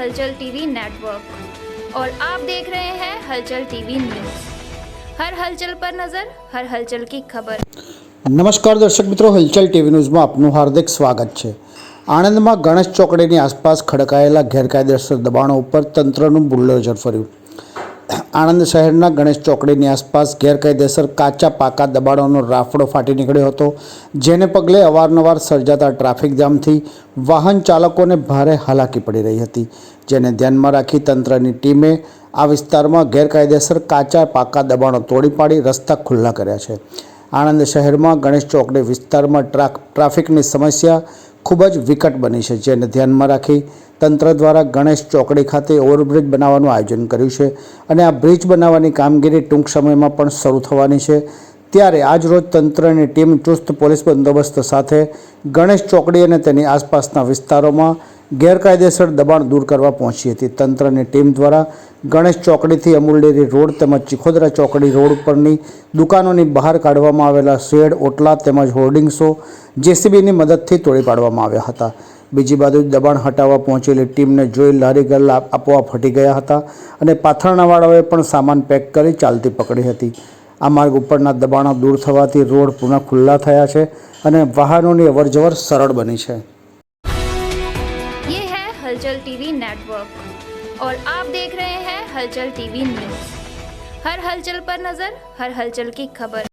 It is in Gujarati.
हलचल टीवी नेटवर्क और आप देख रहे हैं हलचल टीवी न्यूज़। हर हलचल पर नज़र, हर हलचल की खबर। नमस्कार दर्शक मित्रों, हलचल टीवी न्यूज़માં આપનું હાર્દિક સ્વાગત છે। આણંદમાં ગણેશ ચોકડીની આસપાસ ખડકાયેલા ગેરકાયદેસર દબાણો ઉપર તંત્રનું બુલડોઝર ફર્યું। આણંદ શહેરના ગણેશ ચોકડીની આસપાસ ગેરકાયદેસર કાચા પાકા દબાણોનો રાફડો ફાટી નીકળ્યો હતો, જેને પગલે અવારનવાર સર્જાતા ટ્રાફિક જામથી વાહન ચાલકોને ભારે હાલાકી પડી રહી હતી, જેને ધ્યાનમાં રાખી તંત્રની ટીમે આ વિસ્તારમાં ગેરકાયદેસર કાચા પાકા દબાણો તોડી પાડી રસ્તા ખુલ્લા કર્યા છે। આણંદ શહેરમાં ગણેશ ચોકડી વિસ્તારમાં ટ્રાફિકની સમસ્યા ખૂબ જ વિકટ બની છે, જેને ધ્યાનમાં રાખી તંત્ર દ્વારા ગણેશ ચોકડી ખાતે ઓવરબ્રિજ બનાવવાનું આયોજન કર્યું છે અને આ બ્રિજ બનાવવાની કામગીરી ટૂંક સમયમાં પણ શરૂ થવાની છે। ત્યારે આજરોજ તંત્રની ટીમ ચુસ્ત પોલીસ બંદોબસ્ત સાથે ગણેશ ચોકડી અને તેની આસપાસના વિસ્તારોમાં ગેરકાયદેસર દબાણ દૂર કરવા પહોંચી હતી। તંત્રની ટીમ દ્વારા ગણેશ ચોકડીથી અમૂલ ડેરી રોડ તેમજ ચિખોદરા ચોકડી રોડ પરની દુકાનોની બહાર કાઢવામાં આવેલા શેડ, ઓટલા તેમજ હોર્ડિંગ્સો જેસીબીની મદદથી તોડી પાડવામાં આવ્યા હતા। બીજી બાજુ દબાણ હટાવવા પહોંચેલી ટીમને જોઈ લારી ગલ્લા આપોઆપ હટી ગયા હતા અને પાથરણાવાળાઓએ પણ સામાન પેક કરી ચાલતી પકડી હતી। આ માર્ગ ઉપરના દબાણો દૂર થવાથી રોડ પુનઃ ખુલ્લા થયા છે અને વાહનોની અવરજવર સરળ બની છે। ये है हलचल टीवी नेटवर्क और आप देख रहे हैं हलचल टीवी न्यूज़। हर हलचल पर नज़र, हर हलचल की खबर।